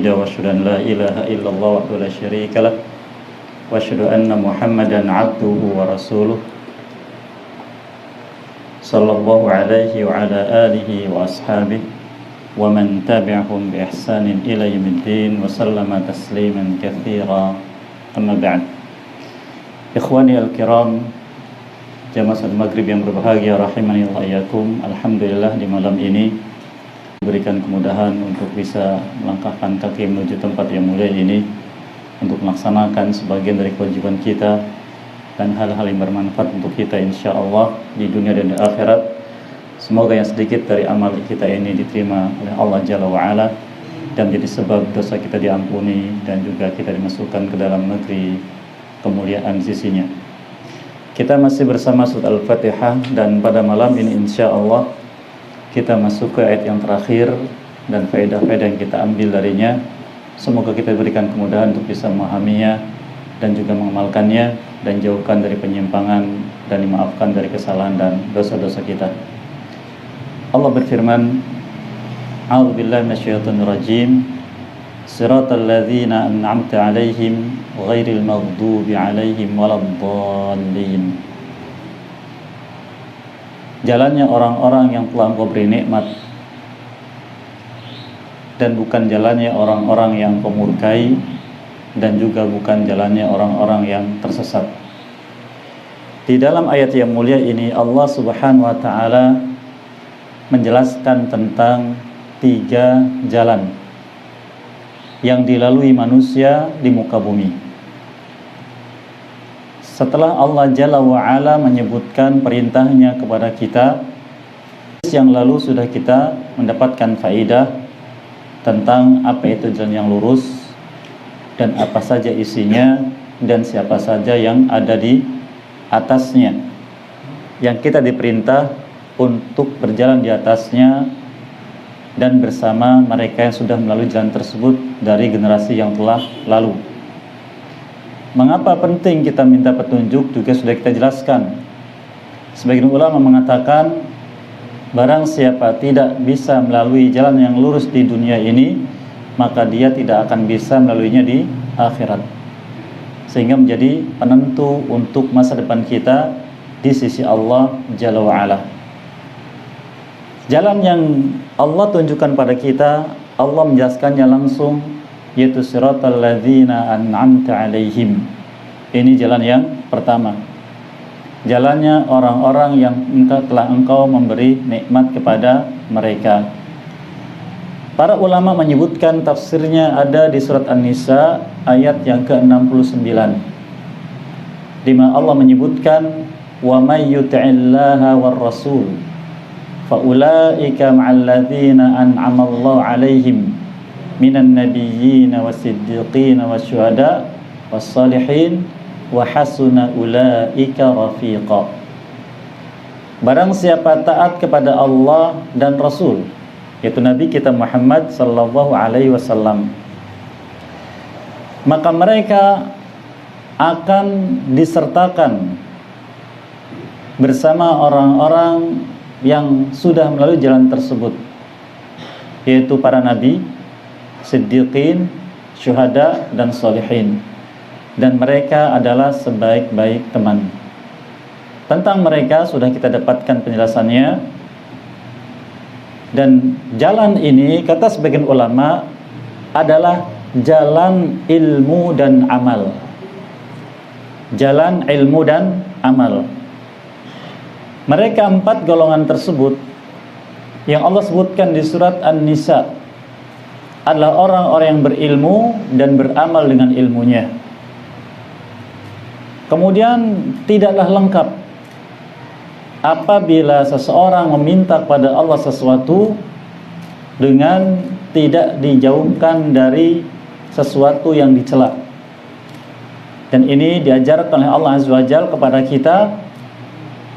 وأشهد أن لا إله إلا الله وحده لا شريك له وأشهد أن محمدا عبده ورسوله صلى الله عليه وعلى آله وأصحابه ومن تبعهم بإحسان إلى يوم الدين وسلم تسليما كثيرا أما بعد إخواني الكرام jamaah maghrib yang berbahagia rahimani Allah iyakum. Alhamdulillah di malam ini diberikan kemudahan untuk bisa melangkahkan kaki menuju tempat yang mulia ini untuk melaksanakan sebagian dari kewajiban kita dan hal-hal yang bermanfaat untuk kita insyaallah di dunia dan di akhirat. Semoga yang sedikit dari amal kita ini diterima oleh Allah Jalla wa'ala dan menjadi sebab dosa kita diampuni dan juga kita dimasukkan ke dalam negeri kemuliaan sisinya. Kita masih bersama surat Al-Fatihah dan pada malam ini insyaallah kita masuk ke ayat yang terakhir dan faedah-faedah yang kita ambil darinya. Semoga kita diberikan kemudahan untuk bisa memahaminya dan juga mengamalkannya dan jauhkan dari penyimpangan dan dimaafkan dari kesalahan dan dosa-dosa kita. Allah berfirman, A'udzubillahi minasyaitonir rajim. Siratal ladzina an'amta 'alaihim ghairil maghdubi 'alaihim waladdallin. Jalannya orang-orang yang telah Engkau beri nikmat dan bukan jalannya orang-orang yang Engkau murkai dan juga bukan jalannya orang-orang yang tersesat. Di dalam ayat yang mulia ini Allah Subhanahu wa taala menjelaskan tentang 3 jalan yang dilalui manusia di muka bumi. Setelah Allah Jalla wa'ala menyebutkan perintahnya kepada kita, yang lalu sudah kita mendapatkan faedah tentang apa itu jalan yang lurus dan apa saja isinya dan siapa saja yang ada di atasnya, yang kita diperintah untuk berjalan di atasnya dan bersama mereka yang sudah melalui jalan tersebut dari generasi yang telah lalu. Mengapa penting kita minta petunjuk juga sudah kita jelaskan. Sebagian ulama mengatakan barang siapa tidak bisa melalui jalan yang lurus di dunia ini, maka dia tidak akan bisa melaluinya di akhirat, sehingga menjadi penentu untuk masa depan kita di sisi Allah Jalla wa'ala. Jalan yang Allah tunjukkan pada kita, Allah menjelaskannya langsung, yaitu siratal ladzina an'amta 'alaihim. Ini jalan yang pertama. Jalannya orang-orang yang telah Engkau memberi nikmat kepada mereka. Para ulama menyebutkan tafsirnya ada di surat An-Nisa ayat yang ke-69, di mana Allah menyebutkan wa may yuti'illaha war rasul faulaika ma'al ladzina an'ama Allahu 'alaihim minan nabiyyin wasiddiqin wasyuhada wassalihin wa hasuna ulaika rafiqa. Barang siapa taat kepada Allah dan Rasul, yaitu Nabi kita Muhammad sallallahu alaihi wasallam, maka mereka akan disertakan bersama orang-orang yang sudah melalui jalan tersebut, yaitu para nabi, siddiqin, syuhada, dan sholihin. Dan mereka adalah sebaik-baik teman. Tentang mereka sudah kita dapatkan penjelasannya. Dan jalan ini, kata sebagian ulama, adalah jalan ilmu dan amal. Jalan ilmu dan amal. Mereka 4 golongan tersebut yang Allah sebutkan di surat An-Nisa adalah orang-orang yang berilmu dan beramal dengan ilmunya. Kemudian tidaklah lengkap apabila seseorang meminta kepada Allah sesuatu dengan tidak dijauhkan dari sesuatu yang dicela. Dan ini diajarkan oleh Allah Azza wa Jalla kepada kita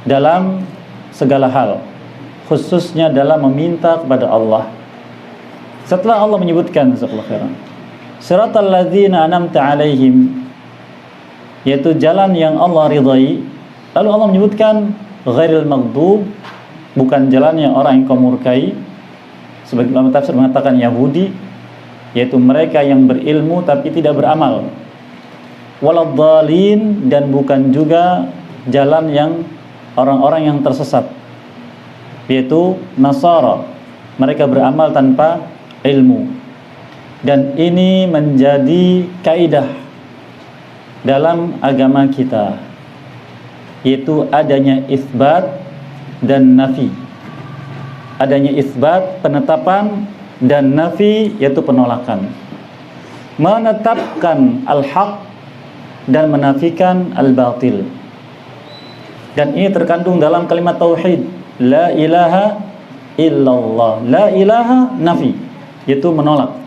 dalam segala hal, khususnya dalam meminta kepada Allah. Setelah Allah menyebutkan siratal ladzina an'amta 'alaihim, yaitu jalan yang Allah ridai, lalu Allah menyebutkan ghairil maghdub, bukan jalannya orang yang Kau murkai. Sebagian ulama tafsir mengatakan Yahudi, yaitu mereka yang berilmu tapi tidak beramal. Waladhdallin, dan bukan juga jalan yang orang-orang yang tersesat, yaitu Nasara, mereka beramal tanpa ilmu. Dan ini menjadi kaidah dalam agama kita, yaitu adanya isbat dan nafi. Adanya isbat, penetapan, dan nafi, yaitu penolakan. Menetapkan al-haq dan menafikan al-batil. Dan ini terkandung dalam kalimat tauhid, la ilaha illallah. La ilaha nafi, yaitu menolak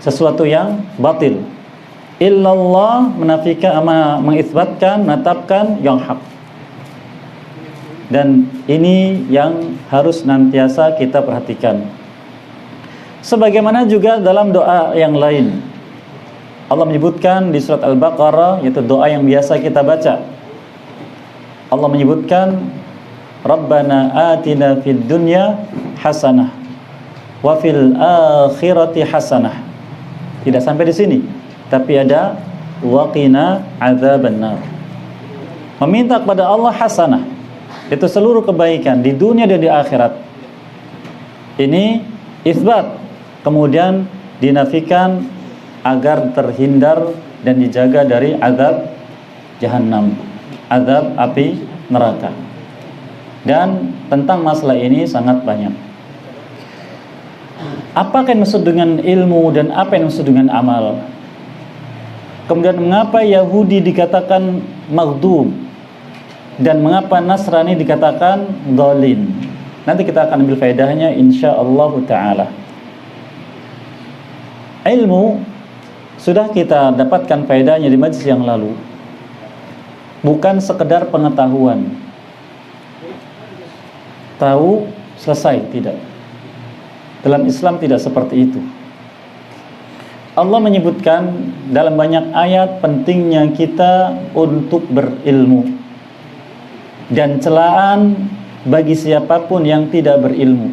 sesuatu yang batil. Illallah menafikan, mengisbatkan, menetapkan yang hak. Dan ini yang harus nantiasa kita perhatikan. Sebagaimana juga dalam doa yang lain, Allah menyebutkan di surat Al-Baqarah, yaitu doa yang biasa kita baca. Allah menyebutkan, Rabbana atina fid dunya hasanah wa fil akhirati hasanah. Tidak sampai di sini, tapi ada waqina adzabannar. Meminta kepada Allah hasanah, itu seluruh kebaikan di dunia dan di akhirat. Ini isbat, kemudian dinafikan agar terhindar dan dijaga dari azab jahannam, azab api neraka. Dan tentang masalah ini sangat banyak. Apakah yang maksud dengan ilmu dan apa yang maksud dengan amal? Kemudian mengapa Yahudi dikatakan maghdub dan mengapa Nasrani dikatakan dhalin? Nanti kita akan ambil faedahnya insyaallah taala. Ilmu sudah kita dapatkan faedahnya di majlis yang lalu. Bukan sekedar pengetahuan, tahu selesai, tidak. Dalam Islam tidak seperti itu. Allah menyebutkan dalam banyak ayat pentingnya kita untuk berilmu dan celaan bagi siapapun yang tidak berilmu.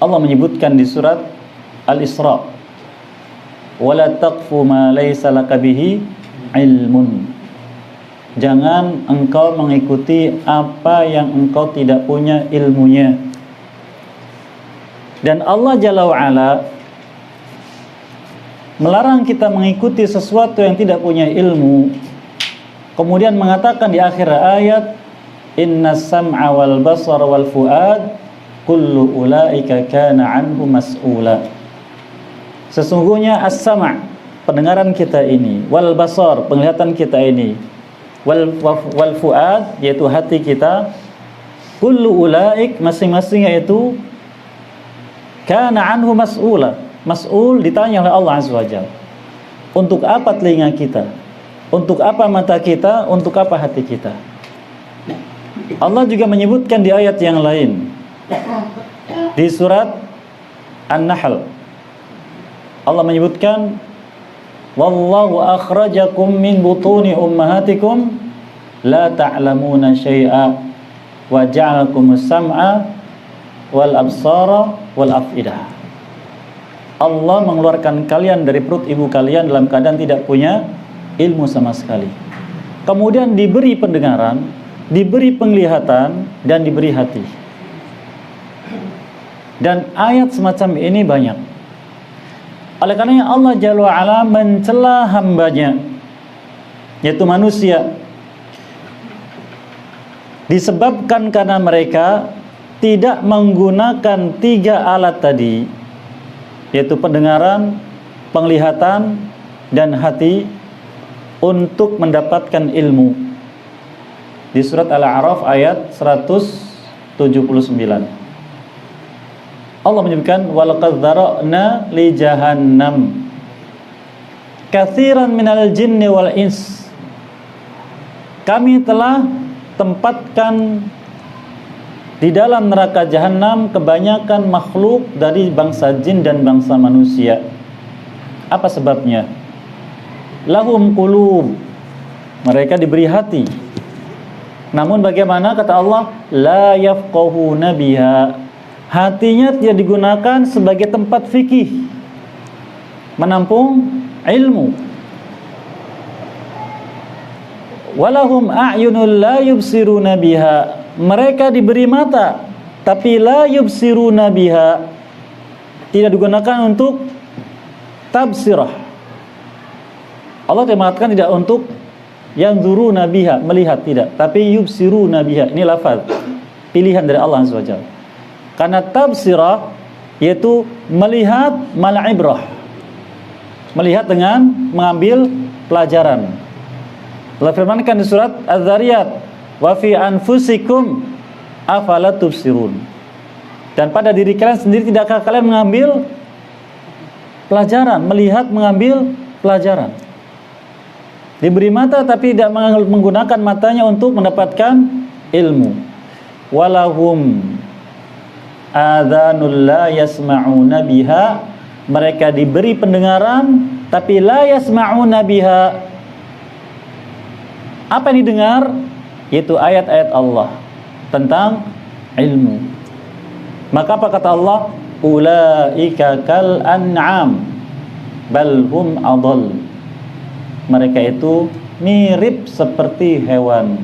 Allah menyebutkan di surat Al-Isra, wala taqfu ma laysa laka bihi ilmun. Jangan engkau mengikuti apa yang engkau tidak punya ilmunya. Dan Allah Jalla wa'ala melarang kita mengikuti sesuatu yang tidak punya ilmu. Kemudian mengatakan di akhir ayat, innas sam'a wal basar wal fuad kullu ulaika kana anhu mas'ula. Sesungguhnya as-sam', pendengaran kita ini, wal basar, penglihatan kita ini, wal fuad, yaitu hati kita, kullu ulaik, masing-masing yaitu kana anhu mas'ula. Mas'ul, ditanya oleh Allah Azza wa Jalla. Untuk apa telinga kita? Untuk apa mata kita? Untuk apa hati kita? Allah juga menyebutkan di ayat yang lain, di surat An-Nahl, Allah menyebutkan, wallahu akhrajakum min butuni ummahatikum la ta'lamuna syai'a wa ja'alakumus sam'a wal absara wal afidah. Allah mengeluarkan kalian dari perut ibu kalian dalam keadaan tidak punya ilmu sama sekali. Kemudian diberi pendengaran, diberi penglihatan, dan diberi hati. Dan ayat semacam ini banyak. Oleh karenanya Allah Jalla wa'ala mencela hambanya, yaitu manusia, disebabkan karena mereka tidak menggunakan 3 alat tadi, yaitu pendengaran, penglihatan, dan hati, untuk mendapatkan ilmu. Di surat Al-A'raf ayat 179 Allah menyebutkan, walaqad dzara'na li jahannam katsiran minal jinni wal ins. Kami telah tempatkan di dalam neraka jahanam kebanyakan makhluk dari bangsa jin dan bangsa manusia. Apa sebabnya? Lahum qulub, mereka diberi hati. Namun bagaimana, kata Allah, la yafqahuna biha, Hatinya tidak digunakan sebagai tempat fikih, menampung ilmu. Walahum a'yunul la yubsiruna biha, mereka diberi mata tapi la yubsiruna biha, tidak digunakan untuk tabsirah. Allah tidak mengatakan tidak untuk yanzuruna biha, melihat, tidak, tapi yubsiruna biha. Ini lafaz pilihan dari Allah Azza wa Jalla. Karena tabsirah yaitu melihat mal ibrah, melihat dengan mengambil pelajaran. Allah firmankan di surat Az-Zariyat, wa fi anfusikum afala tubsirun, dan pada diri kalian sendiri tidakkah kalian mengambil pelajaran, melihat mengambil pelajaran. Diberi mata tapi tidak menggunakan matanya untuk mendapatkan ilmu. Walahum adhanul la yasma'una biha, mereka diberi pendengaran tapi la yasma'una biha. Apa yang didengar? Yaitu ayat-ayat Allah tentang ilmu. Maka apa kata Allah? Ulaika kal an'am bal hum adall, mereka itu mirip seperti hewan.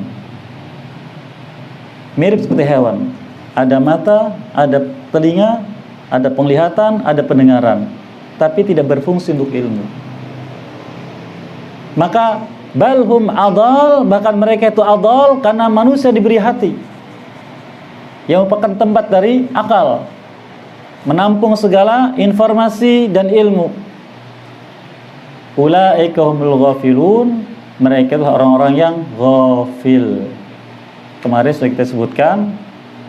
Mirip seperti hewan. Ada mata, ada telinga, ada penglihatan, ada pendengaran, tapi tidak berfungsi untuk ilmu. Maka balhum adal, bahkan mereka itu adal karena manusia diberi hati yang merupakan tempat dari akal, menampung segala informasi dan ilmu. Ulaika humul ghafilun, mereka itu orang-orang yang ghafil. Kemarin sudah kita sebutkan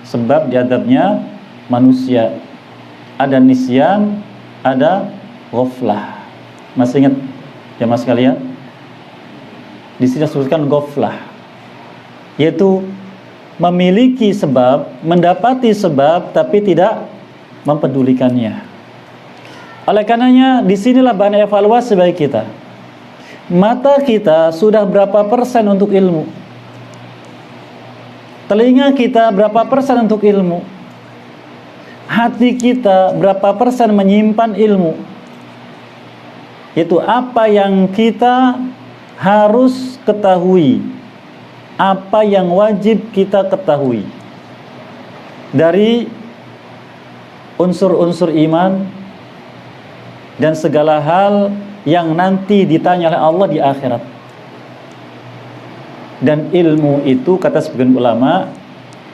sebab diadabnya manusia, ada nisyan, ada ghaflah. Masih ingat jemaah sekalian? Di sini disebutkan ghaflah, yaitu memiliki sebab, mendapati sebab tapi tidak mempedulikannya. Oleh karenanya disinilah bahan evaluasi bagi kita. Mata kita sudah berapa persen untuk ilmu? Telinga kita berapa persen untuk ilmu? Hati kita berapa persen menyimpan ilmu? Itu apa yang kita harus ketahui, apa yang wajib kita ketahui dari unsur-unsur iman dan segala hal yang nanti ditanya oleh Allah di akhirat. Dan ilmu itu kata sebagian ulama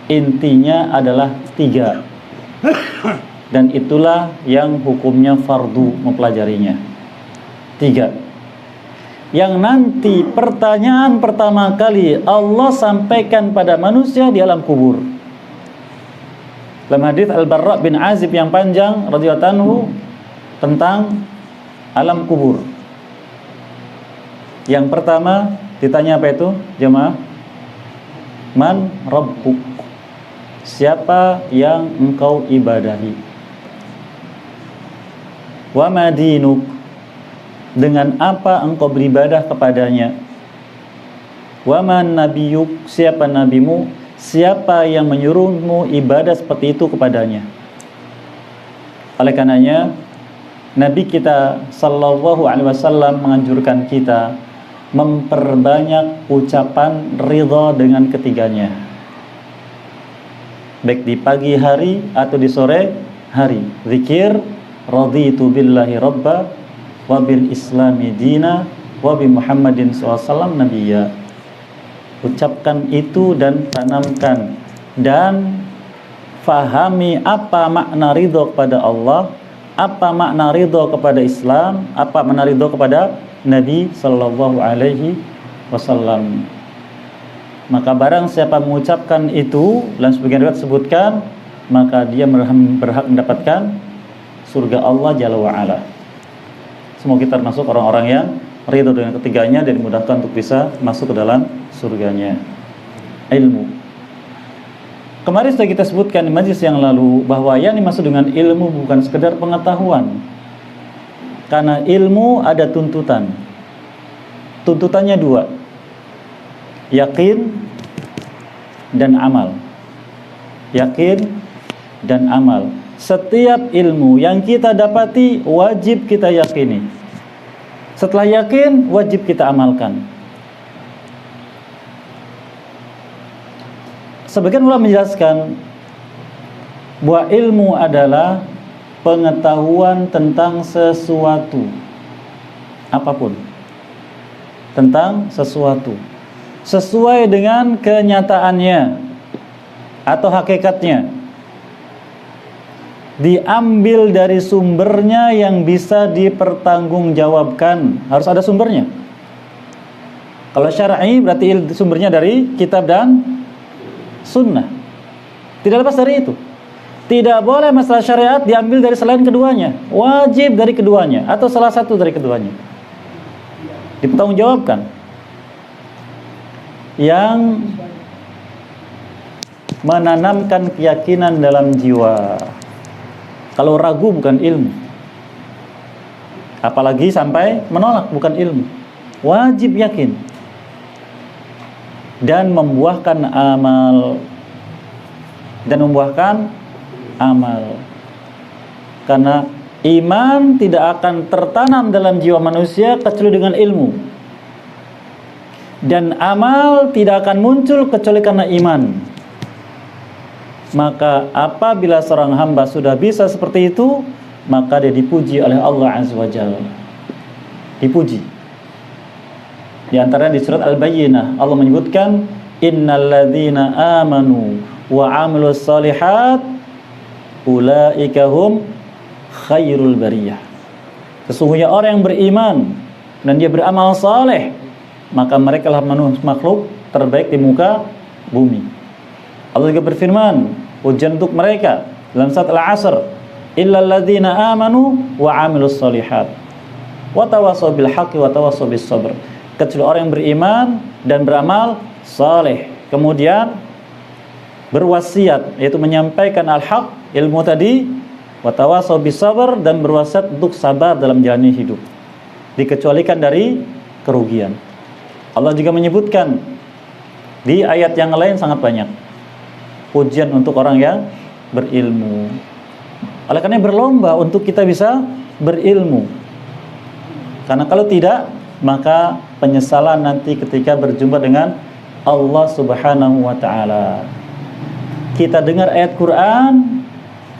intinya adalah 3, dan itulah yang hukumnya fardu mempelajarinya. 3 yang nanti pertanyaan pertama kali Allah sampaikan pada manusia di alam kubur. Dalam hadis Al-Barra bin Azib yang panjang radhiyallahu anhu tentang alam kubur. Yang pertama ditanya apa itu, jemaah? Man rabbuk? Siapa yang engkau ibadahi? Wa ma dinuk? Dengan apa engkau beribadah kepadanya? Wa man nabiyuk? Siapa nabimu? Siapa yang menyuruhmu ibadah seperti itu kepadanya? Oleh karenanya Nabi kita sallallahu alaihi wasallam menganjurkan kita memperbanyak ucapan ridha dengan ketiganya, baik di pagi hari atau di sore hari. Zikir raditu billahi rabba wa bil islami dina wa bi Muhammadin SAW nabiyya. Ucapkan itu dan tanamkan dan fahami apa makna ridho kepada Allah, apa makna ridho kepada Islam, apa makna ridho kepada Nabi sallallahu alaihi wasallam. Maka barang siapa mengucapkan itu, dan sebagian riwayat sebutkan, maka dia berhak mendapatkan surga Allah Jalla wa Ala. Semoga kita termasuk orang-orang yang ridho dengan ketiganya dan dimudahkan untuk bisa masuk ke dalam surganya. Ilmu. Kemarin sudah kita sebutkan di majlis yang lalu bahwa yang dimaksud dengan ilmu bukan sekedar pengetahuan. Karena ilmu ada tuntutan. Tuntutannya 2. Yakin dan amal. Yakin dan amal. Setiap ilmu yang kita dapati wajib kita yakini. Setelah yakin, wajib kita amalkan. Sebagian ulama menjelaskan bahwa ilmu adalah pengetahuan tentang sesuatu, apapun, tentang sesuatu sesuai dengan kenyataannya atau hakikatnya, diambil dari sumbernya yang bisa dipertanggungjawabkan. Harus ada sumbernya. Kalau syar'i berarti sumbernya dari kitab dan sunnah. Tidak lepas dari itu. Tidak boleh masalah syariat diambil dari selain keduanya. Wajib dari keduanya atau salah satu dari keduanya dipertanggungjawabkan. Yang menanamkan keyakinan dalam jiwa. Kalau ragu bukan ilmu. Apalagi sampai menolak bukan ilmu. Wajib yakin. Dan membuahkan amal. Karena iman tidak akan tertanam dalam jiwa manusia kecuali dengan ilmu. Dan amal tidak akan muncul kecuali karena iman. Maka apabila seorang hamba sudah bisa seperti itu, maka dia dipuji oleh Allah Azza wa Jalla. Dipuji. Di antaranya di surat Al-Bayyinah Allah menyebutkan innalladzina amanu wa 'amilus shalihat ulaika hum khairul bariyah. Sesungguhnya orang yang beriman dan dia beramal saleh, maka mereka lah makhluk terbaik di muka bumi. Allah juga berfirman, ujian untuk mereka dalam surat Al-Asr, illal ladzina amanu wa 'amilus shalihat wa tawassaw bil haqqi wa tawassaw bis sabr. Kecuali orang yang beriman dan beramal saleh, kemudian berwasiat, yaitu menyampaikan al-haq, ilmu tadi, wa tawassaw bis sabr, dan berwasiat untuk sabar dalam jalani hidup, dikecualikan dari kerugian. Allah juga menyebutkan di ayat yang lain sangat banyak pujian untuk orang yang berilmu. Oleh karena berlomba untuk kita bisa berilmu. Karena kalau tidak, maka penyesalan nanti ketika berjumpa dengan Allah Subhanahu wa ta'ala. Kita dengar ayat Quran,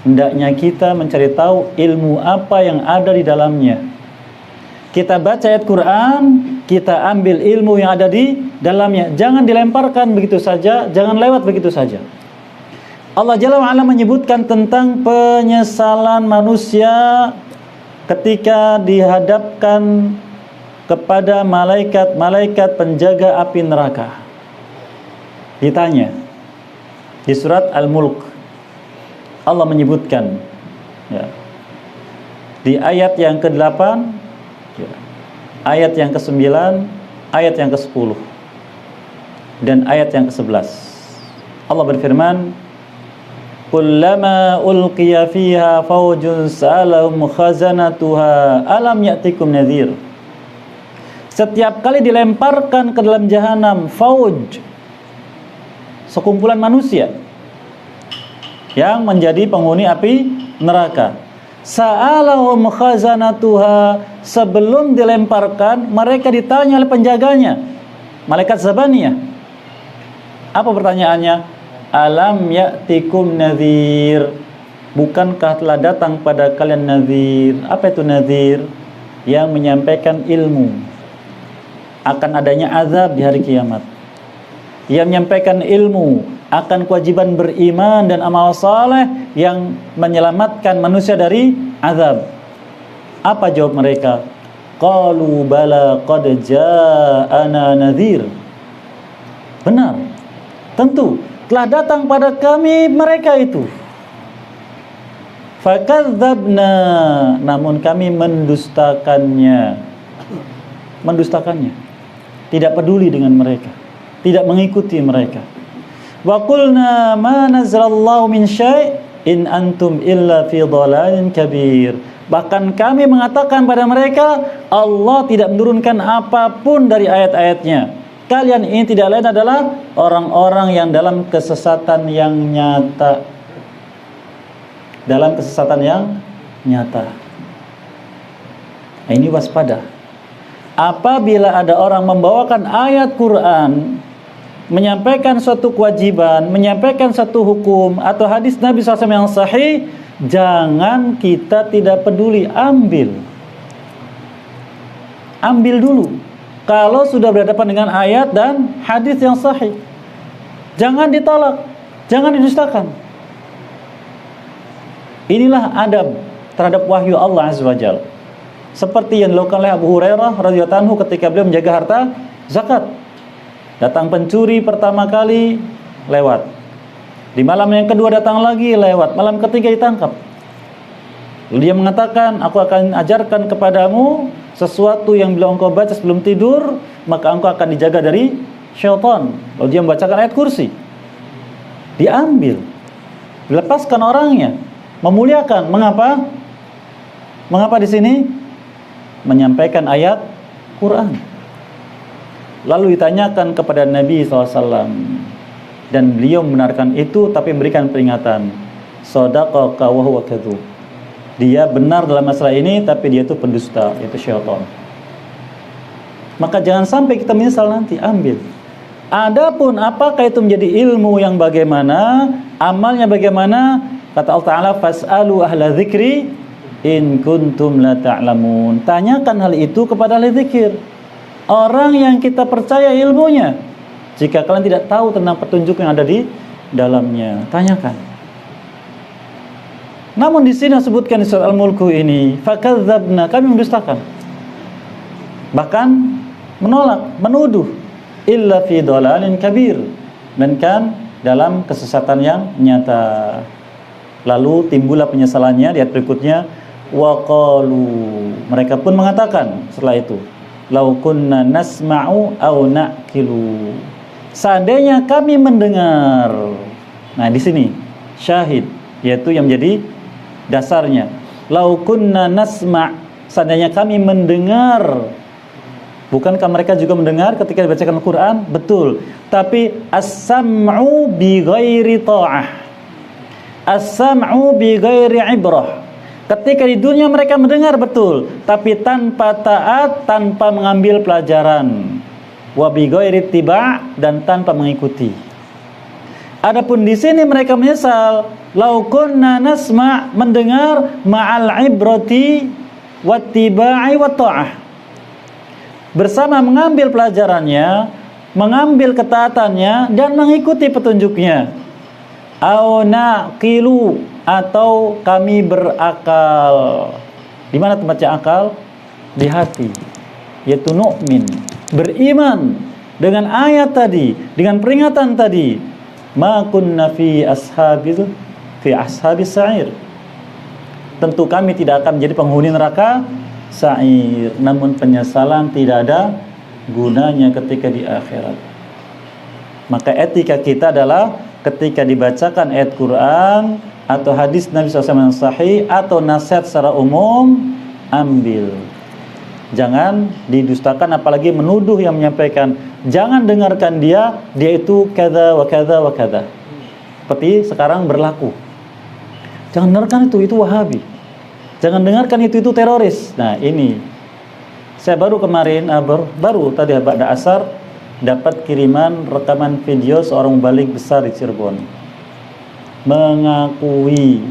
hendaknya kita mencari tahu ilmu apa yang ada di dalamnya. Kita baca ayat Quran, kita ambil ilmu yang ada di dalamnya. Jangan dilemparkan begitu saja, jangan lewat begitu saja. Allah Jalla wa'ala menyebutkan tentang penyesalan manusia ketika dihadapkan kepada malaikat-malaikat penjaga api neraka. Ditanya di surat Al-Mulk, Allah menyebutkan ya, di ayat yang ke-8, ayat yang ke-9, ayat yang ke-10, dan ayat yang ke-11. Allah berfirman, kullama ulqiya fiha fawjun sa'alahum khazanatuha alam ya'tikum nadhir. Setiap kali dilemparkan ke dalam jahanam fauj, sekumpulan manusia yang menjadi penghuni api neraka, sa'alahum khazanatuha, sebelum dilemparkan mereka ditanya oleh penjaganya, malaikat Zabaniyah. Apa pertanyaannya? Alam ya'tikum nadhir, bukankah telah datang pada kalian nadhir? Apa itu nadhir? Yang menyampaikan ilmu akan adanya azab di hari kiamat, yang menyampaikan ilmu akan kewajiban beriman dan amal saleh yang menyelamatkan manusia dari azab. Apa jawab mereka? Qalu bala qad ja'ana nadhir. Benar, tentu telah datang pada kami mereka itu. Fakadzabna, namun kami mendustakannya. Tidak peduli dengan mereka, tidak mengikuti mereka. Wa qulna ma nazzalallahu min syai' in antum illa fi dhalalin kabir. Bahkan kami mengatakan pada mereka, Allah tidak menurunkan apapun dari ayat-ayatnya. Kalian ini tidak lain adalah orang-orang yang dalam kesesatan yang nyata. dalam kesesatan yang nyata. Nah, ini waspada. Apabila ada orang membawakan ayat Quran, menyampaikan suatu kewajiban, menyampaikan satu hukum atau hadis Nabi SAW yang sahih, jangan kita tidak peduli, ambil dulu. Kalau sudah berhadapan dengan ayat dan hadis yang sahih, jangan ditolak, jangan didustakan. Inilah adab terhadap wahyu Allah Azza wa Jalla. Seperti yang dilakukan oleh Abu Hurairah radhiyallahu anhu ketika beliau menjaga harta zakat. Datang pencuri pertama kali, lewat. Di malam yang kedua datang lagi, lewat. Malam ketiga ditangkap. Lalu dia mengatakan, aku akan ajarkan kepadamu sesuatu yang bila engkau baca sebelum tidur, maka engkau akan dijaga dari syaitan. Lalu dia membacakan ayat kursi. Diambil, dilepaskan orangnya, memuliakan. Mengapa? Mengapa di sini? Menyampaikan ayat Quran. Lalu ditanyakan kepada Nabi SAW, dan beliau membenarkan itu, tapi memberikan peringatan. Shadaqaka wa huwa kadzub. Dia benar dalam masalah ini, tapi dia itu pendusta, yaitu syaitan. Maka jangan sampai kita menyesal nanti, ambil. Adapun apakah itu menjadi ilmu yang bagaimana, amalnya bagaimana, kata Allah Ta'ala, fas'alu ahla dzikri in kuntum la ta'lamun. Tanyakan hal itu kepada ahli dzikir, orang yang kita percaya ilmunya. Jika kalian tidak tahu tentang petunjuk yang ada di dalamnya, tanyakan. Namun di sini disebutkan di surat Al-Mulk ini, fakadzabna, kami mendustakan. Bahkan menolak, menuduh, illa fi dhalalin kabir, dan kan dalam kesesatan yang nyata. Lalu timbullah penyesalannya di ayat berikutnya, wa qalu, mereka pun mengatakan setelah itu, lau kunna nasma'u aw na'qilu, seandainya kami mendengar. Nah, di sini syahid, yaitu yang menjadi dasarnya. Lau kunna nasma', seandainya kami mendengar. Bukankah mereka juga mendengar ketika dibacakan Al-Quran? Betul. Tapi as-sam'u bi ghairi ta'ah, as-sam'u bi ghairi ibrah. Ketika di dunia mereka mendengar, betul, tapi tanpa taat, tanpa mengambil pelajaran. Wa bi ghairi ittiba', dan tanpa mengikuti. Adapun di sini mereka menyesal. Lau kunna nasma', mendengar, ma'al ibrati wattiba'i wa ta'ah, bersama mengambil pelajarannya, mengambil ketaatannya, dan mengikuti petunjuknya. Au naqilu, atau kami berakal. Di mana tempatnya akal? Di hati, yaitu nu'min, beriman dengan ayat tadi, dengan peringatan tadi. Ma kunna fi ashabis sa'ir, tentu kami tidak akan menjadi penghuni neraka sa'ir. Namun penyesalan tidak ada gunanya ketika di akhirat. Maka etika kita adalah ketika dibacakan ayat Quran atau hadis Nabi SAW yang sahih atau nasihat secara umum, ambil. Jangan didustakan, apalagi menuduh yang menyampaikan. Jangan dengarkan dia itu kada wa kada wa kada. Seperti sekarang berlaku. Jangan dengarkan itu Wahabi. Jangan dengarkan itu teroris. Nah, ini saya baru kemarin, baru tadi pada asar dapat kiriman rekaman video seorang mubalik besar di Cirebon mengakui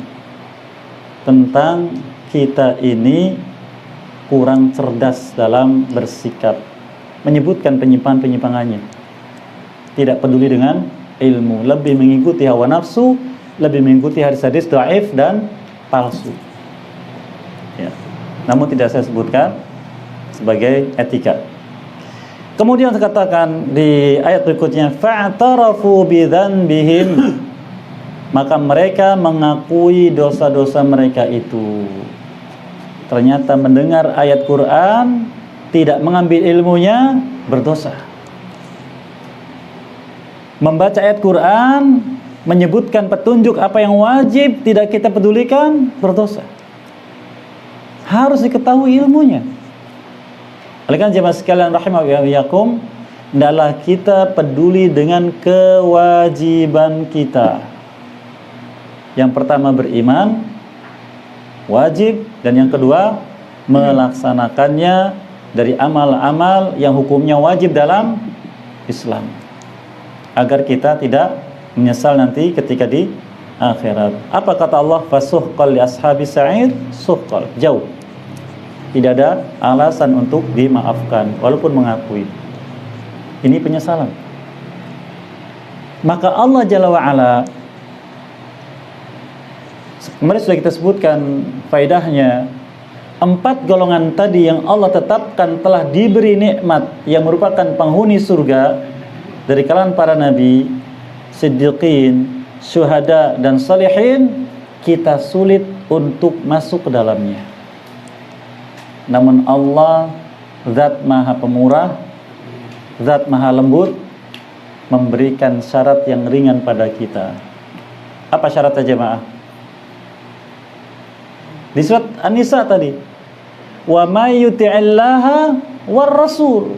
tentang kita ini kurang cerdas dalam bersikap, menyebutkan penyimpangan-penyimpangannya, tidak peduli dengan ilmu, lebih mengikuti hawa nafsu, lebih mengikuti hadis-hadis dhaif dan palsu. Ya. Namun tidak saya sebutkan sebagai etika. Kemudian dikatakan di ayat berikutnya, fa'tarafu bidzanbihim, maka mereka mengakui dosa-dosa mereka itu. Ternyata mendengar ayat Quran, tidak mengambil ilmunya, berdosa. Membaca ayat Quran, menyebutkan petunjuk apa yang wajib, tidak kita pedulikan, berdosa. Harus diketahui ilmunya. Oleh karena jemaah sekalian rahimakumullah, hendaklah kita peduli dengan kewajiban kita. Yang pertama beriman, wajib, dan yang kedua melaksanakannya dari amal-amal yang hukumnya wajib dalam Islam, agar kita tidak menyesal nanti ketika di akhirat. Apa kata Allah? Fasuhqal li ashabis sa'ir, suhqal, jauh. Tidak ada alasan untuk dimaafkan walaupun mengakui. Ini penyesalan. Maka Allah Jalla wa'ala, kemarin sudah kita sebutkan faedahnya, 4 golongan tadi yang Allah tetapkan telah diberi nikmat yang merupakan penghuni surga dari kalangan para nabi, siddiqin, syuhada, dan salihin, kita sulit untuk masuk ke dalamnya. Namun Allah, Zat Maha Pemurah, Zat Maha Lembut, memberikan syarat yang ringan pada kita. Apa syaratnya jemaah? Di surat An-Nisa tadi, wa may yuti'illaha war rasul,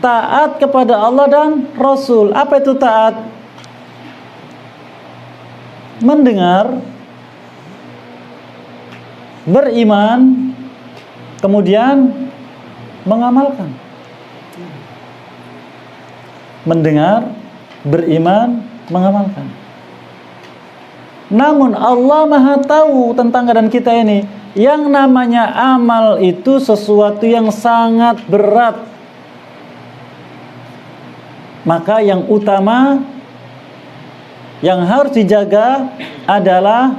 taat kepada Allah dan Rasul. Apa itu taat? Mendengar, beriman, kemudian mengamalkan. Mendengar, beriman, mengamalkan. Namun Allah Maha tahu tentang keadaan kita ini. Yang namanya amal itu sesuatu yang sangat berat. Maka yang utama yang harus dijaga adalah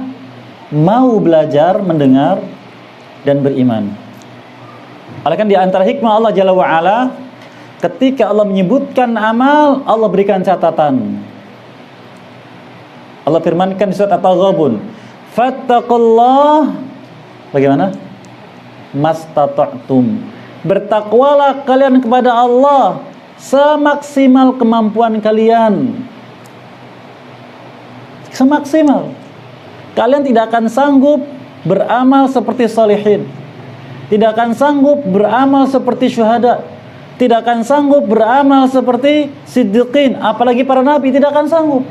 mau belajar, mendengar, dan beriman. Oleh karena di antara hikmah Allah Jalla wa'ala, ketika Allah menyebutkan amal, Allah berikan catatan. Allah firmankan di surat At-Taghabun, fattaqullah, bagaimana? Mastata'tum, bertakwalah kalian kepada Allah semaksimal kemampuan kalian. Semaksimal. Kalian tidak akan sanggup beramal seperti salihin, tidak akan sanggup beramal seperti syuhada, tidak akan sanggup beramal seperti siddiqin, apalagi para nabi tidak akan sanggup.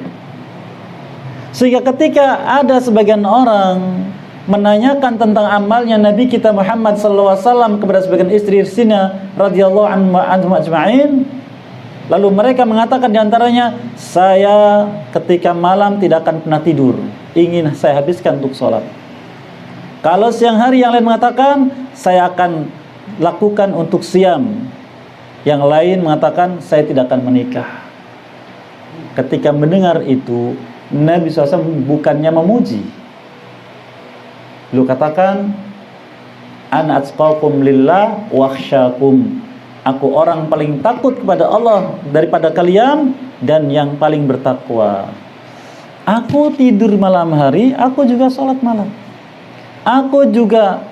Sehingga ketika ada sebagian orang menanyakan tentang amalnya Nabi kita Muhammad SAW kepada sebagian istri-istrinya radhiyallahu anhum ajma'in, lalu mereka mengatakan diantaranya, saya ketika malam tidak akan pernah tidur, ingin saya habiskan untuk sholat. Kalau siang hari yang lain mengatakan saya akan lakukan untuk siam, yang lain mengatakan saya tidak akan menikah. Ketika mendengar itu, Nabi SAW bukannya memuji, beliau katakan, ana atqakum lillah wakhsyakum, aku orang paling takut kepada Allah daripada kalian dan yang paling bertakwa. Aku tidur malam hari, aku juga sholat malam. Aku juga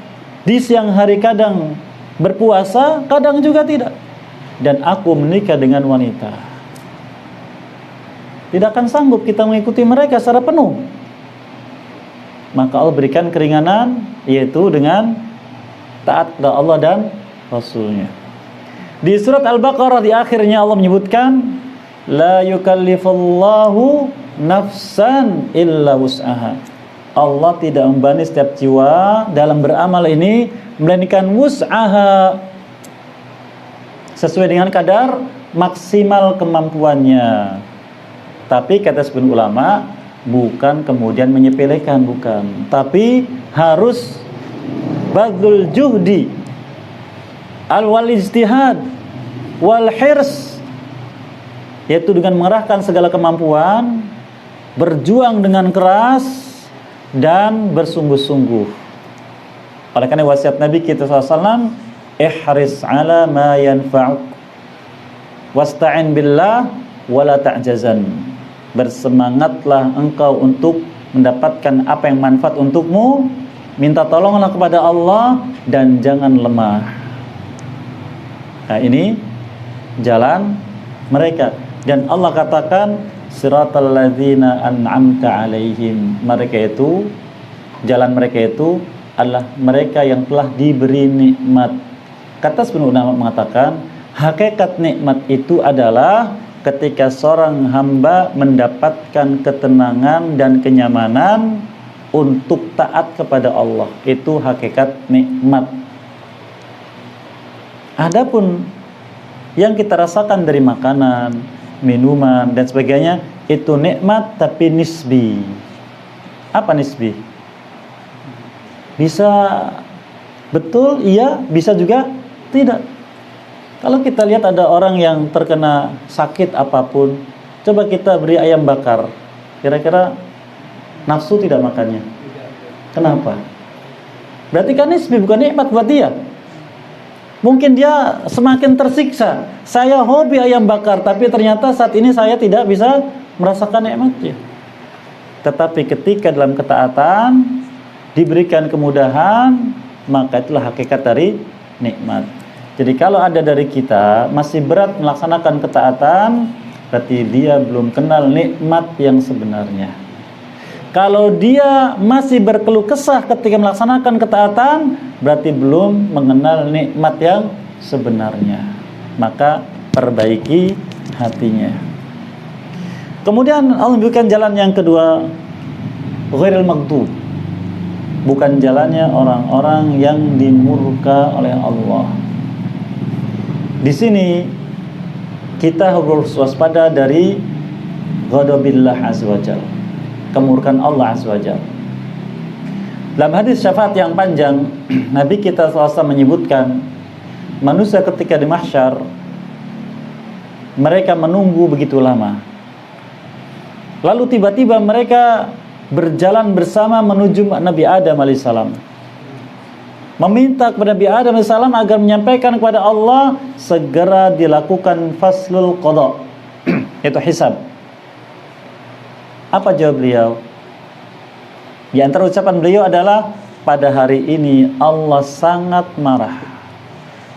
di siang hari kadang berpuasa, kadang juga tidak. Dan aku menikah dengan wanita. Tidak akan sanggup kita mengikuti mereka secara penuh. Maka Allah berikan keringanan, yaitu dengan taat kepada Allah dan Rasulnya. Di surat Al-Baqarah di akhirnya Allah menyebutkan, la yukallifullahu nafsan illa wus'aha. Allah tidak membebani setiap jiwa dalam beramal ini melainkan wus'aha, sesuai dengan kadar maksimal kemampuannya. Tapi kata sebagian ulama, bukan kemudian menyepelekan, bukan, tapi harus badlul juhdi al-wal ijtihad wal hirs, yaitu dengan mengerahkan segala kemampuan, berjuang dengan keras dan bersungguh-sungguh. Oleh karena wasiat Nabi kita SAW, ihris ala ma yanfa'uk wasta'in billah wala ta'jazan, bersemangatlah engkau untuk mendapatkan apa yang manfaat untukmu, minta tolonglah kepada Allah dan jangan lemah. Nah, ini jalan mereka. Dan Allah katakan, siratal ladzina an'amta alaihim, mereka itu, jalan mereka itu adalah mereka yang telah diberi nikmat. Kata sebagian ulama mengatakan, hakikat nikmat itu adalah ketika seorang hamba mendapatkan ketenangan dan kenyamanan untuk taat kepada Allah. Itu hakikat nikmat. Adapun yang kita rasakan dari makanan, minuman dan sebagainya, itu nikmat tapi nisbi. Apa nisbi? Bisa betul, iya, bisa juga tidak. Kalau kita lihat ada orang yang terkena sakit apapun, coba kita beri ayam bakar, kira-kira nafsu tidak makannya? Kenapa? Berarti kan nisbi, bukan nikmat buat dia. Mungkin dia semakin tersiksa. Saya hobi ayam bakar, tapi ternyata saat ini saya tidak bisa merasakan nikmatnya. Tetapi ketika dalam ketaatan diberikan kemudahan, maka itulah hakikat dari nikmat. Jadi kalau ada dari kita masih berat melaksanakan ketaatan, berarti dia belum kenal nikmat yang sebenarnya. Kalau dia masih berkeluh kesah ketika melaksanakan ketaatan, berarti belum mengenal nikmat yang sebenarnya. Maka perbaiki hatinya. Kemudian Allah memberikan jalan yang kedua, ghairil maghdub. Bukan jalannya orang-orang yang dimurka oleh Allah. Di sini kita harus waspada dari ghadabillah azza wajalla, kemurkaan Allah azza wajalla. Dalam hadis syafaat yang panjang, Nabi kita SAW menyebutkan manusia ketika di mahsyar mereka menunggu begitu lama. Lalu tiba-tiba mereka berjalan bersama menuju Nabi Adam alaihissalam, meminta kepada Nabi Adam alaihissalam agar menyampaikan kepada Allah segera dilakukan faslul qada, yaitu hisab. Apa jawab beliau? Di antara ucapan beliau adalah, pada hari ini Allah sangat marah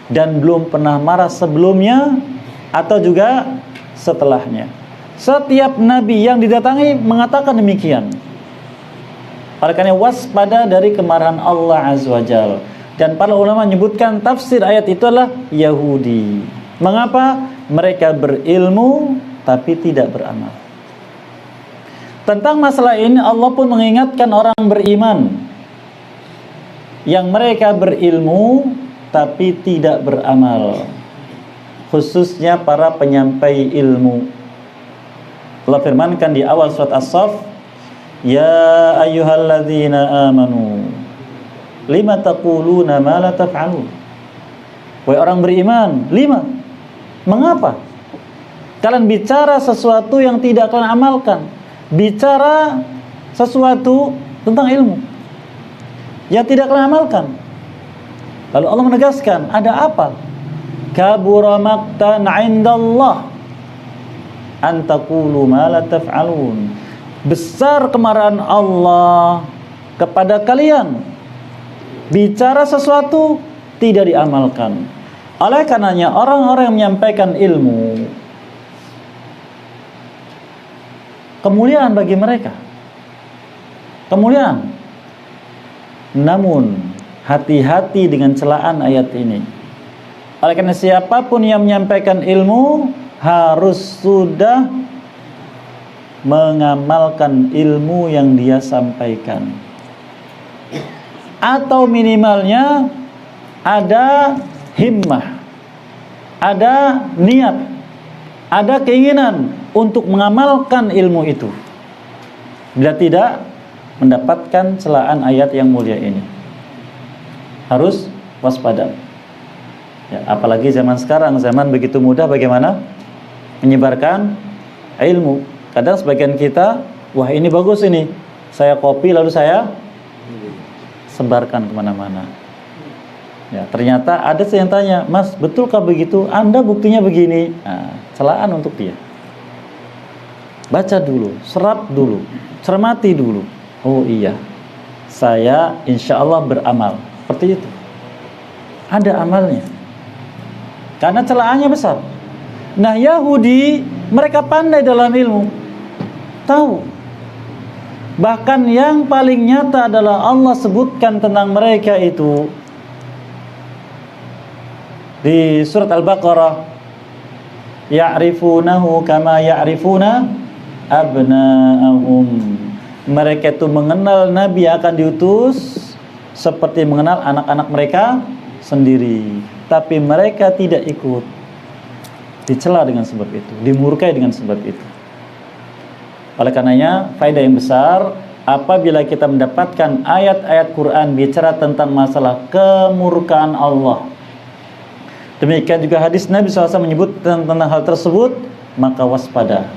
dan belum pernah marah sebelumnya atau juga setelahnya. Setiap nabi yang didatangi mengatakan demikian. Oleh karena waspada dari kemarahan Allah azza wajalla. Dan para ulama menyebutkan tafsir ayat itu adalah Yahudi. Mengapa? Mereka berilmu tapi tidak beramal. Tentang masalah ini Allah pun mengingatkan orang beriman yang mereka berilmu tapi tidak beramal, khususnya para penyampai ilmu. Allah firmankan di awal surat As-Saff, ya ayyuhalladzina amanu lima taquluna ma la taf'alun. Wahai orang beriman, mengapa kalian bicara sesuatu yang tidak kalian amalkan? Bicara sesuatu tentang ilmu yang tidak kalian amalkan. Lalu Allah menegaskan, ada apa? Kabura maqtan 'indallah an taqulu ma la taf'alun. Besar kemarahan Allah kepada kalian bicara sesuatu tidak diamalkan. Oleh karenanya orang-orang yang menyampaikan ilmu, kemuliaan bagi mereka, kemuliaan. Namun hati-hati dengan celaan ayat ini. Oleh karena siapapun yang menyampaikan ilmu harus sudah mengamalkan ilmu yang dia sampaikan, atau minimalnya ada himmah, ada niat, ada keinginan untuk mengamalkan ilmu itu. Bila tidak, mendapatkan celaan ayat yang mulia ini. Harus waspada. Ya, apalagi zaman sekarang, zaman begitu mudah bagaimana menyebarkan ilmu. Kadang sebagian kita, wah ini bagus ini, saya copy lalu saya sebarkan kemana-mana. Ya, ternyata ada yang tanya, Mas, betulkah begitu? Anda buktinya begini. Nah, celaan untuk dia. Baca dulu, serap dulu, cermati dulu. Oh iya, saya insya Allah beramal. Seperti itu. Ada amalnya. Karena celaannya besar. Nah, Yahudi, mereka pandai dalam ilmu. Tahu. Bahkan yang paling nyata adalah Allah sebutkan tentang mereka itu di surat Al-Baqarah, ya'rifunahu kama ya'rifuna abna'ahum. Mereka itu mengenal Nabi yang akan diutus seperti mengenal anak-anak mereka sendiri, tapi mereka tidak ikut. Dicela dengan sebab itu, dimurkai dengan sebab itu. Oleh karenanya, faedah yang besar apabila kita mendapatkan ayat-ayat Quran bicara tentang masalah kemurkaan Allah. Demikian juga hadis Nabi SAW menyebut tentang hal tersebut, maka waspada.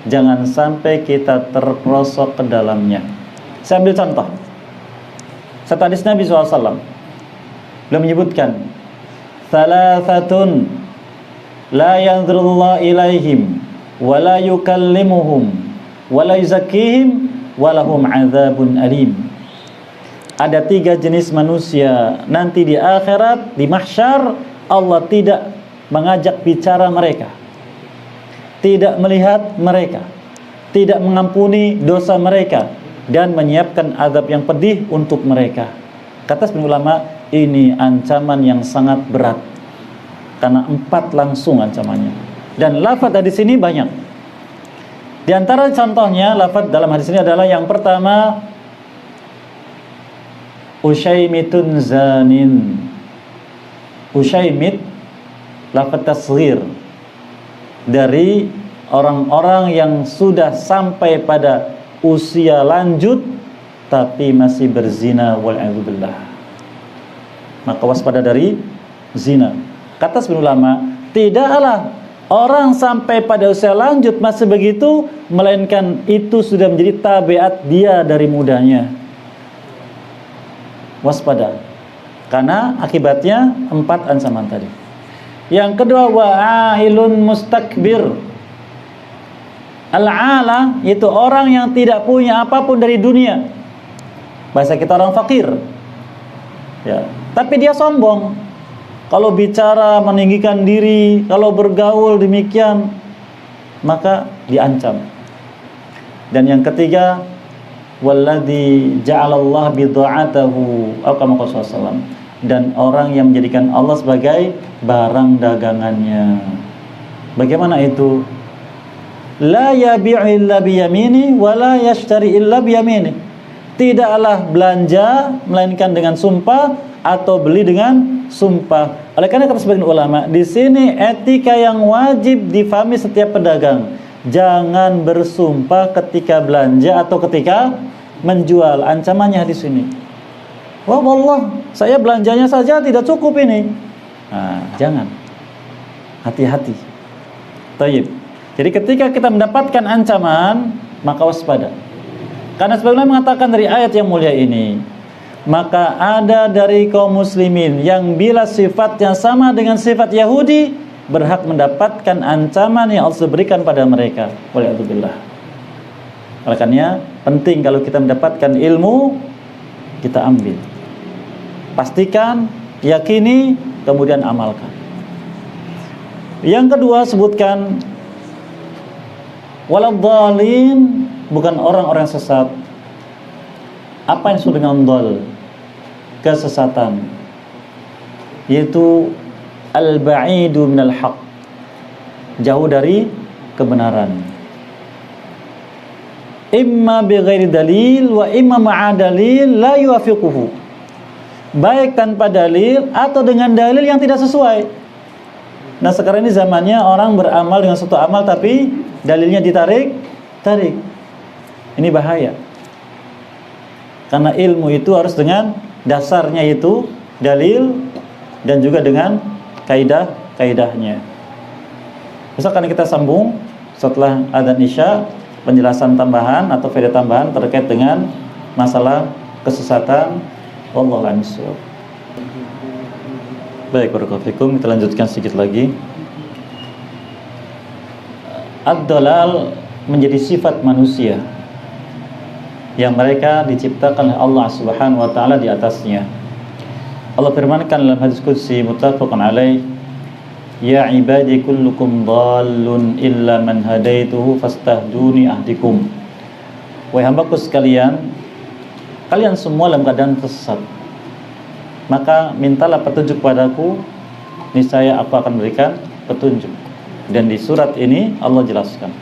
Jangan sampai kita terperosok ke dalamnya. Saya ambil contoh. Satu hadis Nabi SAW, beliau menyebutkan, "Thalathatun la yanzurullahu ilaihim wa la yukallimuhum wa la yuzakkihim wa lahum adzabun alim." Ada 3 jenis manusia nanti di akhirat, di mahsyar, Allah tidak mengajak bicara mereka, tidak melihat mereka, tidak mengampuni dosa mereka, dan menyiapkan azab yang pedih untuk mereka. Kata sebagian ulama, ini ancaman yang sangat berat. Karena 4 langsung ancamannya. Dan lafaz hadis ini banyak. Di antara contohnya lafaz dalam hadis ini adalah yang pertama, Usyaimitun zanin. Usyaimit lafaz tasghir, dari orang-orang yang sudah sampai pada usia lanjut tapi masih berzina, wal'adzubillah. Maka waspada dari zina. Kata sebagian ulama, tidaklah orang sampai pada usia lanjut masih begitu, melainkan itu sudah menjadi tabiat dia dari mudanya. Waspada, karena akibatnya 4 ancaman tadi. Yang kedua, wa'ahilun mustakbir. Al-ala itu orang yang tidak punya apapun dari dunia. Bahasa kita orang fakir. Ya, tapi dia sombong. Kalau bicara meninggikan diri, kalau bergaul demikian, maka diancam. Dan yang ketiga, walladzi ja'alallah bidha'atahu, atau kama qala sallallahu, dan orang yang menjadikan Allah sebagai barang dagangannya. Bagaimana itu? La yabi'u illa biyamini wa la yashtari illa biyamini. Tidaklah belanja melainkan dengan sumpah atau beli dengan sumpah. Oleh karena kata sebagian ulama, di sini etika yang wajib difahami setiap pedagang. Jangan bersumpah ketika belanja atau ketika menjual. Ancamannya di sini. Wah, wallah, saya belanjanya saja tidak cukup ini. Nah, jangan. Hati-hati. Taib. Jadi ketika kita mendapatkan ancaman, maka waspada. Karena sebagaimana mengatakan dari ayat yang mulia ini, maka ada dari kaum muslimin yang bila sifatnya sama dengan sifat Yahudi, berhak mendapatkan ancaman yang Allah berikan pada mereka. Waliyadzubillah. Oleh karenanya penting kalau kita mendapatkan ilmu, kita ambil. Pastikan, yakini, kemudian amalkan. Yang kedua sebutkan waladhdallin, bukan orang-orang sesat. Apa yang disebut dengan dhal? Kesesatan, yaitu al-ba'idu minal haq, jauh dari kebenaran. Imma bighairi dalil wa imma ma'a dalil la yuwafiquhu. Baik tanpa dalil atau dengan dalil yang tidak sesuai. Nah, sekarang ini zamannya orang beramal dengan suatu amal tapi dalilnya tarik. Ini bahaya. Karena ilmu itu harus dengan dasarnya itu dalil dan juga dengan kaidah-kaidahnya. Misalkan kita sambung setelah adzan Isya penjelasan tambahan atau faedah tambahan terkait dengan masalah kesesatan. Wallahu a'lam bishawab. Baik, barakallahu fikum. Kita lanjutkan sedikit lagi. Ad-dalal menjadi sifat manusia yang mereka diciptakan oleh Allah Subhanahu wa taala di atasnya. Allah firmankan dalam hadis qudsi muttafaqun alaih, ya ibadi kullukum dhallun illa man hadaituhu fastahduni ahdikum. Wahai hambaku sekalian, kalian semua dalam keadaan tersesat, maka mintalah petunjuk padaku, niscaya aku akan berikan petunjuk. Dan di surat ini Allah jelaskan.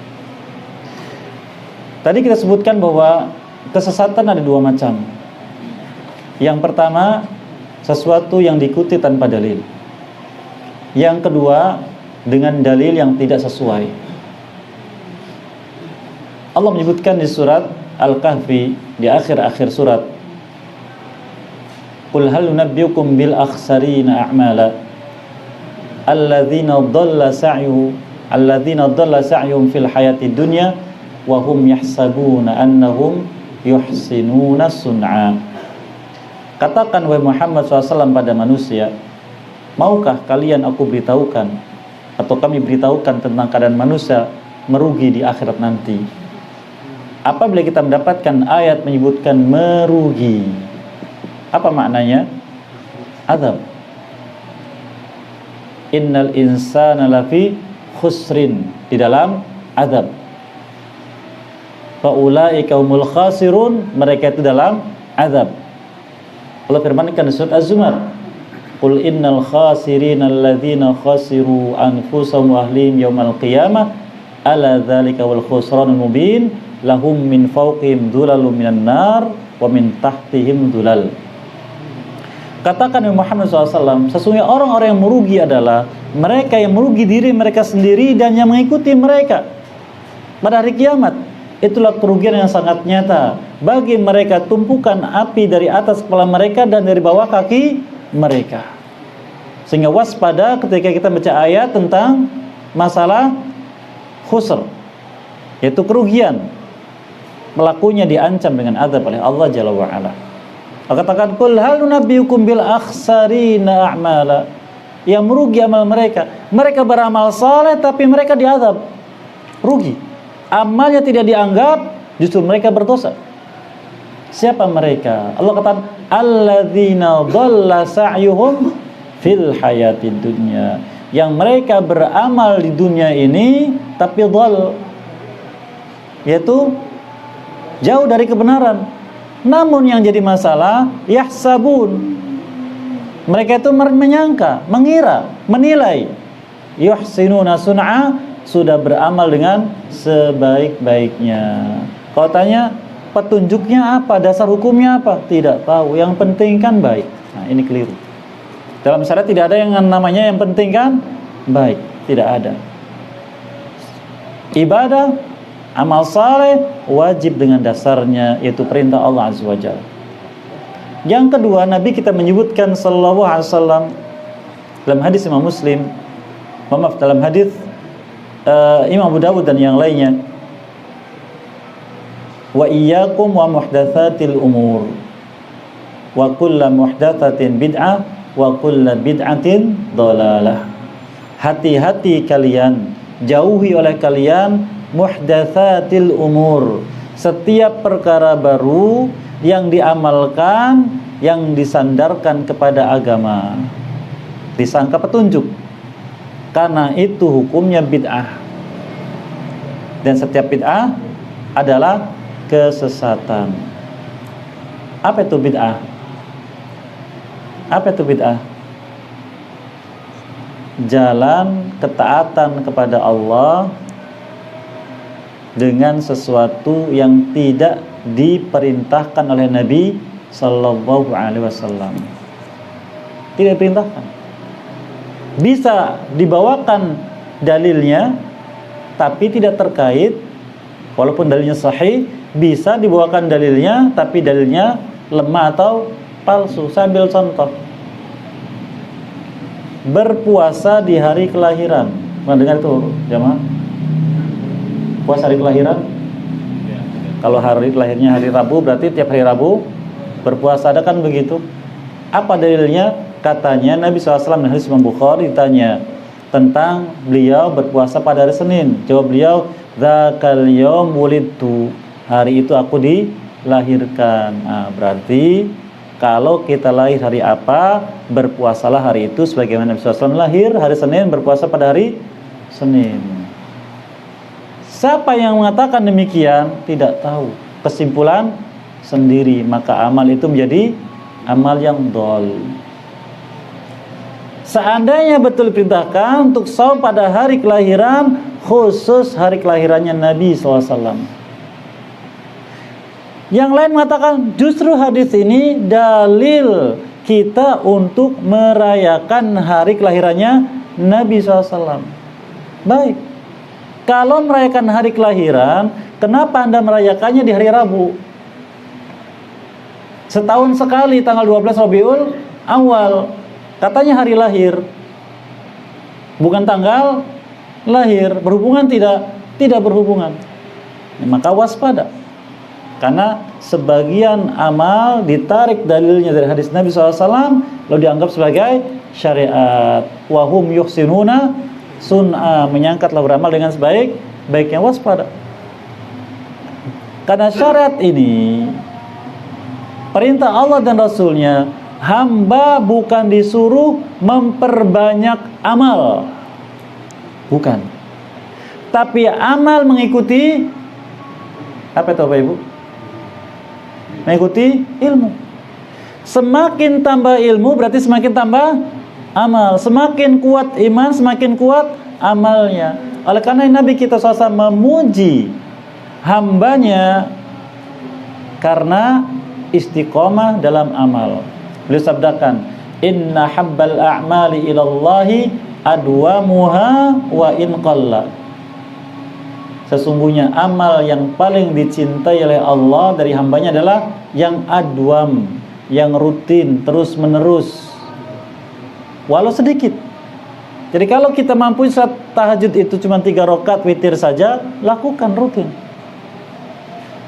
Tadi kita sebutkan bahwa Kesesatan ada dua macam. Yang pertama, sesuatu yang diikuti tanpa dalil. Yang kedua, dengan dalil yang tidak sesuai. Allah menyebutkan di surat Al-Kahfi, di akhir-akhir surat, Qul hal nunabbiukum bil akhsarina a'mala alladzina dhalla sa'yuhum fil hayati dunya wa hum yahsabuna annahum yuhsinuna sun'a. Katakan wahai Muhammad SAW pada manusia, maukah kalian aku beritahukan atau kami beritahukan tentang keadaan manusia merugi di akhirat nanti? Apabila kita mendapatkan ayat menyebutkan merugi, apa maknanya? Azab. Innal insana lafi khusrin, di dalam azab. Faulaika humul khasirun, mereka itu dalam azab. Allah firmankan di surat Az-Zumar, Qul innal khasirina alladzina khasiru anfusahum wa ahlihim yaumal qiyamah ala dzalika wal khusranul mubin lahum min fawqihim dhulalun minan nar wa min tahtihim dhulal. Katakan Muhammad SAW, sesungguhnya orang-orang yang merugi adalah mereka yang merugi diri mereka sendiri dan yang mengikuti mereka pada hari kiamat. Itulah kerugian yang sangat nyata. Bagi mereka tumpukan api dari atas kepala mereka dan dari bawah kaki mereka. Sehingga waspada ketika kita baca ayat tentang masalah khusr, yaitu kerugian. Pelakunya diancam dengan azab oleh Allah Jalla wa Ala. Katakan, Qul hal nunabbiukum bil akhsarina a'mala, yang merugi amal mereka. Mereka beramal saleh tapi mereka diazab, rugi. Amalnya tidak dianggap, justru mereka berdosa. Siapa mereka? Allah katakan, alladzina dhalla sa'yuhum fil hayatid dunya, yang mereka beramal di dunia ini tapi dhal, yaitu jauh dari kebenaran. Namun yang jadi masalah, yahsabun, mereka itu menyangka, mengira, menilai, yuhsinuna sun'a, sudah beramal dengan sebaik-baiknya. Kalau tanya petunjuknya apa, dasar hukumnya apa, tidak tahu. Yang penting kan baik. Nah, ini keliru. Dalam syariat tidak ada yang namanya yang penting kan baik, tidak ada. Ibadah, amal saleh wajib dengan dasarnya, yaitu perintah Allah Azza wa Jalla. Yang kedua, Nabi kita menyebutkan sallallahu alaihi wasallam dalam hadis Imam Muslim, dalam hadis Imam Abu Dawud dan yang lainnya, wa iyyakum wa muhdatsatil umur wa kullu muhdatsatin bid'ah wa kullu bid'atin dhalalah. Hati-hati kalian, jauhi oleh kalian muhdatsatil umur, setiap perkara baru yang diamalkan, yang disandarkan kepada agama, disangka petunjuk, karena itu hukumnya bid'ah. Dan setiap bid'ah adalah kesesatan. Apa itu bid'ah? Apa itu bid'ah? Jalan ketaatan kepada Allah dengan sesuatu yang tidak diperintahkan oleh Nabi Sallallahu Alaihi Wasallam. Tidak diperintahkan. Bisa dibawakan dalilnya, tapi tidak terkait. Walaupun dalilnya sahih, bisa dibawakan dalilnya, tapi dalilnya lemah atau palsu. Saya ambil contoh. Berpuasa di hari kelahiran. Pernah dengar itu, jamaah? Puasa hari kelahiran? Kalau hari lahirnya hari Rabu, berarti tiap hari Rabu berpuasa, ada kan begitu? Apa dalilnya? Katanya Nabi SAW dan hadis Imam Bukhari ditanya tentang beliau berpuasa pada hari Senin. Jawab beliau, dzakal yaum wulidtu, hari itu aku dilahirkan. Nah, berarti kalau kita lahir hari apa, berpuasalah hari itu sebagaimana Nabi SAW lahir hari Senin, berpuasa pada hari Senin. Siapa yang mengatakan demikian tidak tahu, kesimpulan sendiri, maka amal itu menjadi amal yang dhal. Seandainya betul diperintahkan untuk saum pada hari kelahiran, khusus hari kelahirannya Nabi SAW, Yang lain mengatakan justru hadis ini dalil kita untuk merayakan hari kelahirannya Nabi SAW. Baik, kalau merayakan hari kelahiran, kenapa Anda merayakannya di hari Rabu? Setahun sekali tanggal 12 Rabiul Awal, katanya hari lahir, bukan tanggal lahir. Berhubungan tidak? Tidak berhubungan. Maka waspada, karena sebagian amal ditarik dalilnya dari hadis Nabi SAW, lalu dianggap sebagai syariat. Wahum yuhsinuna sun'a, menyangkatlah beramal dengan sebaik-baiknya. Waspada, karena syariat ini perintah Allah dan Rasulnya, hamba bukan disuruh memperbanyak amal, bukan, tapi amal mengikuti apa itu Bapak Ibu? Mengikuti ilmu. Semakin tambah ilmu berarti semakin tambah amal. Semakin kuat iman, semakin kuat amalnya. Oleh karena Nabi kita SAW memuji hambanya karena istiqomah dalam amal. Beliau sabdakan, inna habbal a'mali ilallahi adwamuha wa in qalla. Sesungguhnya amal yang paling dicintai oleh Allah dari hambanya adalah yang adwam, yang rutin, terus menerus, walau sedikit. Jadi kalau kita mampu salat tahajud itu cuma 3 rakaat witir saja, lakukan rutin.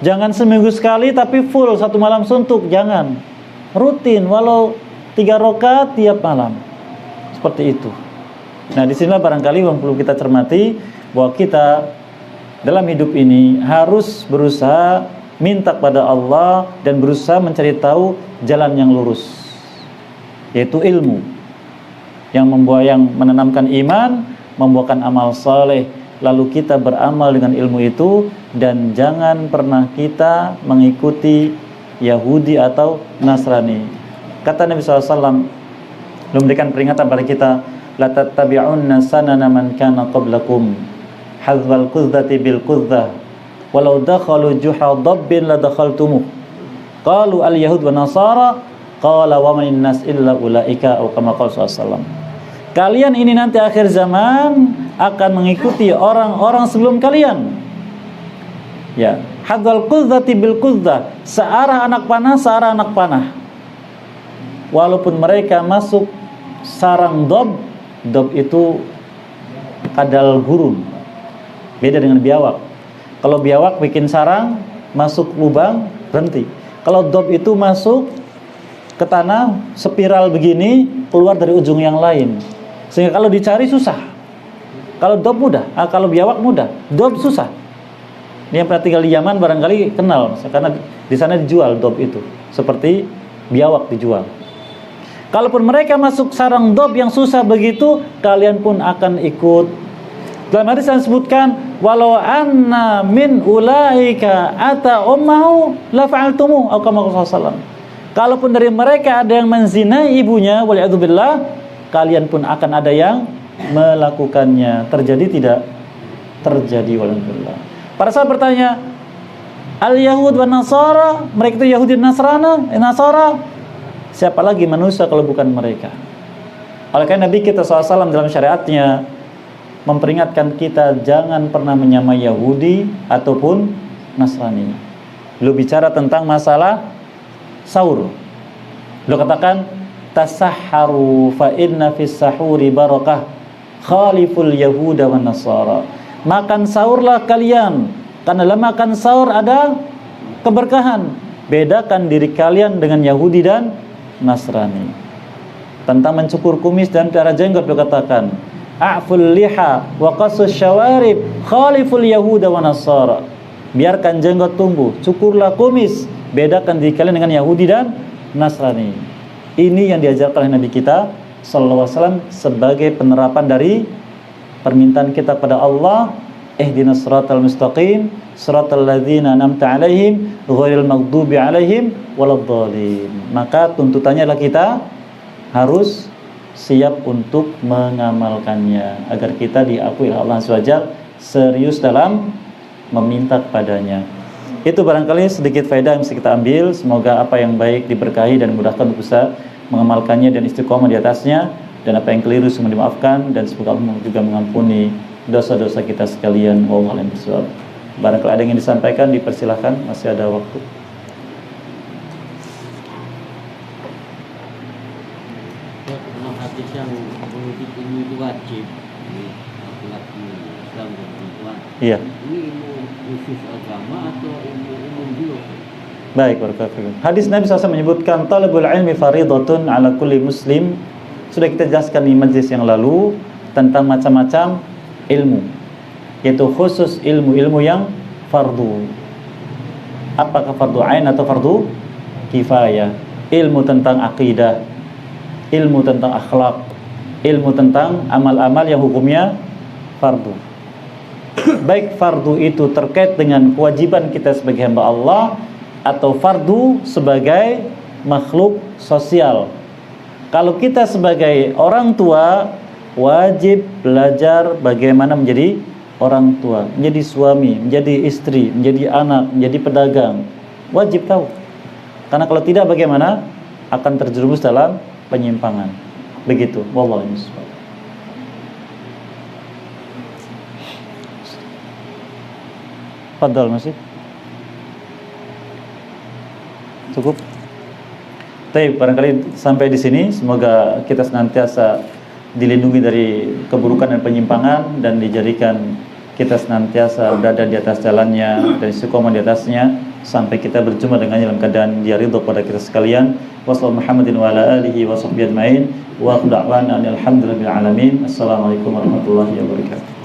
Jangan seminggu sekali tapi full 1 malam suntuk, jangan. Rutin walau 3 rakaat tiap malam. Seperti itu. Nah, di sinilah barangkali yang perlu kita cermati, bahwa kita dalam hidup ini harus berusaha minta kepada Allah dan berusaha mencari tahu jalan yang lurus, yaitu ilmu yang menanamkan iman, membuahkan amal saleh. Lalu kita beramal dengan ilmu itu, dan jangan pernah kita mengikuti Yahudi atau Nasrani. Kata Nabi SAW, memberikan peringatan pada kita, la tattabi'unna sanana man kana qablakum hadzal qudzati bil qudzah walau dakhalu juha dabbin la dakhaltumuh qalu al yahud wa nasara qala wa man nas illa ulaika atau kama qala sallallahu. Kalian ini nanti akhir zaman akan mengikuti orang-orang sebelum kalian. Ya, hadzal qudzati bil qudzah, searah anak panah, searah anak panah. Walaupun mereka masuk sarang dob itu kadal gurun. Beda dengan biawak. Kalau biawak bikin sarang, masuk lubang, berhenti. Kalau dob itu masuk ke tanah, spiral begini, keluar dari ujung yang lain. Sehingga kalau dicari susah. Kalau dob mudah, kalau biawak mudah, dob susah. Ini yang pernah tinggal di Yaman barangkali kenal, karena di sana dijual dob itu, seperti biawak dijual. Kalaupun mereka masuk sarang dob yang susah begitu, kalian pun akan ikut. Dalam hadis disebutkan, walau anna min ulaika ata ummahu la fa'altumu atau kama qala sallallahu. Kalaupun dari mereka ada yang menzinai ibunya, waliyadzubillah, kalian pun akan ada yang melakukannya. Terjadi tidak? Terjadi, waliyadzubillah. Para sahabat bertanya, al-Yahud wa Nasara, mereka itu Yahudi dan Nasara, siapa lagi manusia kalau bukan mereka? Oleh karena Nabi kita SAW dalam syariatnya memperingatkan kita jangan pernah menyamai Yahudi ataupun Nasrani. Beliau bicara tentang masalah sahur. Beliau katakan, tasahharu fa inna fis sahuri barakah khaliful yahuda wan nasara. Makan sahurlah kalian, karena dalam makan sahur ada keberkahan. Bedakan diri kalian dengan Yahudi dan Nasrani. Tentang mencukur kumis dan pelihara jenggot, beliau katakan, a'ful liha wa qasus syawarib khaliful yahuda wa nasara. Biarkan jenggot tumbuh, cukurlah kumis, bedakan diri kalian dengan Yahudi dan Nasrani. Ini yang diajarkan oleh Nabi kita sallallahu alaihi wasallam sebagai penerapan dari permintaan kita pada Allah, ihdinas siratal mustaqim siratal ladzina an'amta 'alaihim ghairil maghdubi 'alaihim waladdallin. Maka tuntutannya adalah kita harus siap untuk mengamalkannya agar kita diakui oleh Allah SWT serius dalam meminta kepadanya. Itu barangkali sedikit faedah yang bisa kita ambil. Semoga apa yang baik diberkahi dan dimudahkan untuk bisa mengamalkannya dan istiqomah di atasnya, dan apa yang keliru semua dimaafkan, dan semoga Allah juga mengampuni dosa-dosa kita sekalian. Wallahu a'lam bishawab. Barangkali ada yang ingin disampaikan, dipersilahkan, masih ada waktu. Dalam hadis yang menuntut ilmu itu wajib, laki-laki Islam dan perempuan. Iya. Ini ilmu khusus agama atau ilmu umum juga? Baik, barakallahu. Hadis Nabi SAW menyebutkan talabul ilmi faridatun ala kulli muslim. Sudah kita jelaskan di majlis yang lalu tentang macam-macam ilmu, yaitu khusus ilmu-ilmu yang fardu. Apakah fardu ain atau fardu kifayah? Ilmu tentang akidah, ilmu tentang akhlak, ilmu tentang amal-amal yang hukumnya fardu. Baik fardu itu terkait dengan kewajiban kita sebagai hamba Allah, atau fardu sebagai makhluk sosial. Kalau kita sebagai orang tua wajib belajar bagaimana menjadi orang tua, menjadi suami, menjadi istri, menjadi anak, menjadi pedagang. Wajib tahu. Karena kalau tidak bagaimana? Akan terjerumus dalam penyimpangan. Begitu. Wallahu a'lam. Fadhal masih. Cukup. Baik, barangkali sampai di sini. Semoga kita senantiasa dilindungi dari keburukan dan penyimpangan, dan dijadikan kita senantiasa berada di atas jalannya dan istiqomah di atasnya sampai kita berjumpa dengannya dalam keadaan dia ridho pada kita sekalian. Wassallallahu Muhammadin wa ala alihi wa sahbihi ajma'in wa da'wana alhamdulillahi alamin. Assalamualaikum warahmatullahi wabarakatuh.